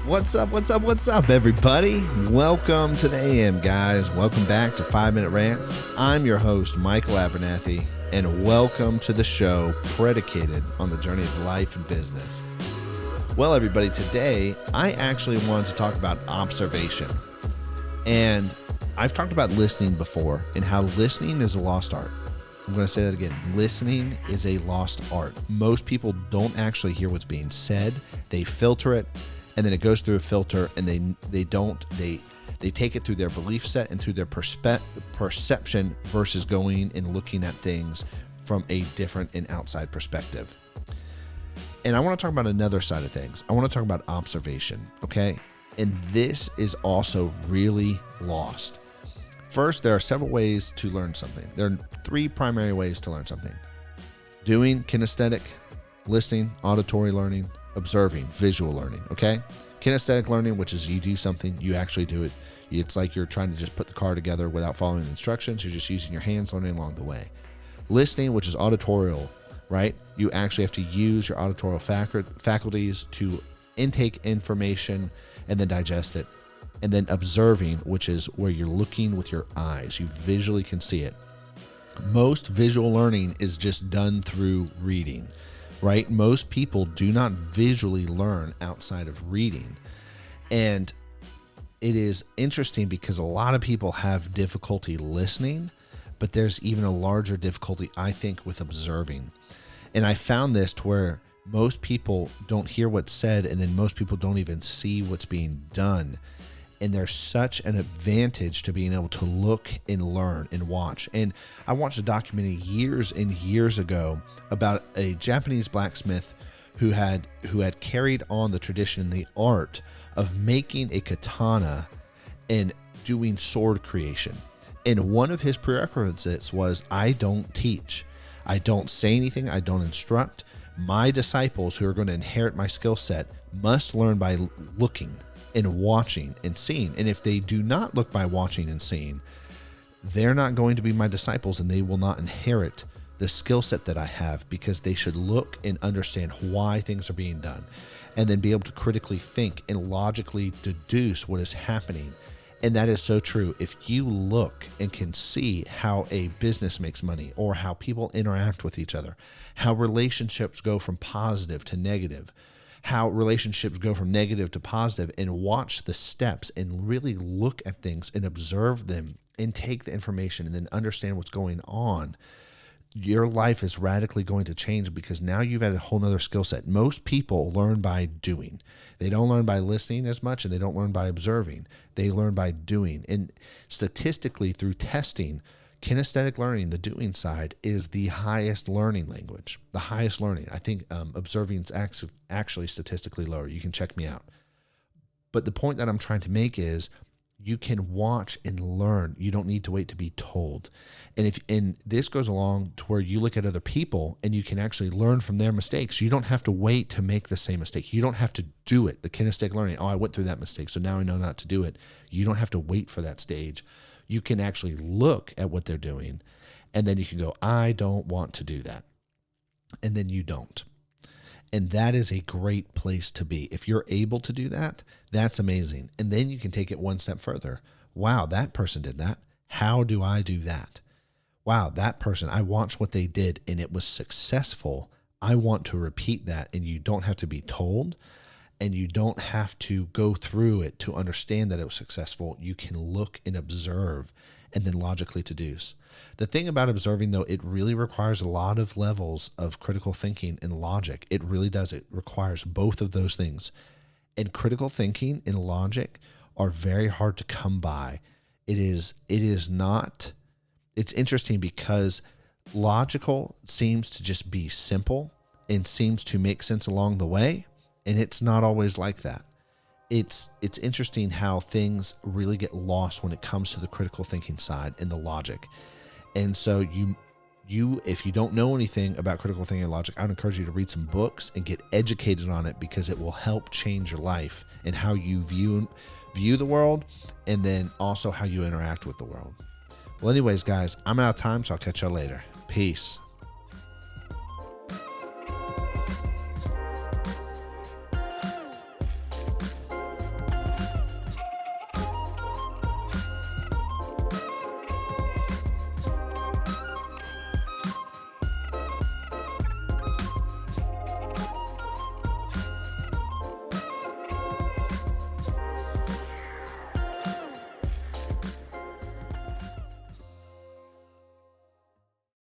What's up, everybody? Welcome to the AM, guys. Welcome back to 5 Minute Rants. I'm your host, Michael Abernathy, and welcome to the show predicated on the journey of life and business. Well, everybody, today I actually wanted to talk about observation. And I've talked about listening before and how listening is a lost art. I'm going to say that again. Listening is a lost art. Most people don't actually hear what's being said. They filter it, and then it goes through a filter, and they take it through their belief set and through their perception versus going and looking at things from a different and outside perspective. And I want to talk about another side of things. I want to talk about observation, okay? And this is also really lost. First, there are several ways to learn something. There are three primary ways to learn something: doing, kinesthetic; listening, auditory learning; observing, visual learning, okay? Kinesthetic learning, which is you do something, you actually do it. It's like you're trying to just put the car together without following the instructions. You're just using your hands, learning along the way. Listening, which is auditorial, right? You actually have to use your auditorial faculties to intake information and then digest it. And then observing, which is where you're looking with your eyes. You visually can see it. Most visual learning is just done through reading, right? Most people do not visually learn outside of reading. And it is interesting because a lot of people have difficulty listening, but there's even a larger difficulty, I think, with observing. And I found this to where most people don't hear what's said, and then most people don't even see what's being done. And there's such an advantage to being able to look and learn and watch. And I watched a documentary years and years ago about a Japanese blacksmith who had carried on the tradition and the art of making a katana and doing sword creation. And one of his prerequisites was, I don't teach. I don't say anything. I don't instruct. My disciples who are going to inherit my skill set must learn by looking and watching and seeing. And if they do not look by watching and seeing, they're not going to be my disciples, and they will not inherit the skill set that I have, because they should look and understand why things are being done, and then be able to critically think and logically deduce what is happening. And that is so true. If you look and can see how a business makes money, or how people interact with each other, how relationships go from positive to negative, how relationships go from negative to positive, and watch the steps and really look at things and observe them and take the information and then understand what's going on, your life is radically going to change, because now you've had a whole nother skill set. Most people learn by doing. They don't learn by listening as much, and they don't learn by observing. They learn by doing. And statistically, through testing, kinesthetic learning, the doing side, is the highest learning language, the highest learning. I think observing is actually statistically lower. You can check me out. But the point that I'm trying to make is you can watch and learn. You don't need to wait to be told. And this goes along to where you look at other people and you can actually learn from their mistakes. You don't have to wait to make the same mistake. You don't have to do it. The kinesthetic learning, I went through that mistake, so now I know not to do it. You don't have to wait for that stage. You can actually look at what they're doing, and then you can go, I don't want to do that. And then you don't. And that is a great place to be. If you're able to do that, that's amazing. And then you can take it one step further. Wow, that person did that. How do I do that? Wow, that person, I watched what they did and it was successful. I want to repeat that. And you don't have to be told, and you don't have to go through it to understand that it was successful. You can look and observe and then logically deduce. The thing about observing, though, it really requires a lot of levels of critical thinking and logic. It really does. It requires both of those things. And critical thinking and logic are very hard to come by. It's interesting because logical seems to just be simple and seems to make sense along the way. And it's not always like that. It's interesting how things really get lost when it comes to the critical thinking side and the logic. And so if you don't know anything about critical thinking and logic, I would encourage you to read some books and get educated on it, because it will help change your life and how you view the world, and then also how you interact with the world. Well, anyways, guys, I'm out of time, so I'll catch y'all later. Peace.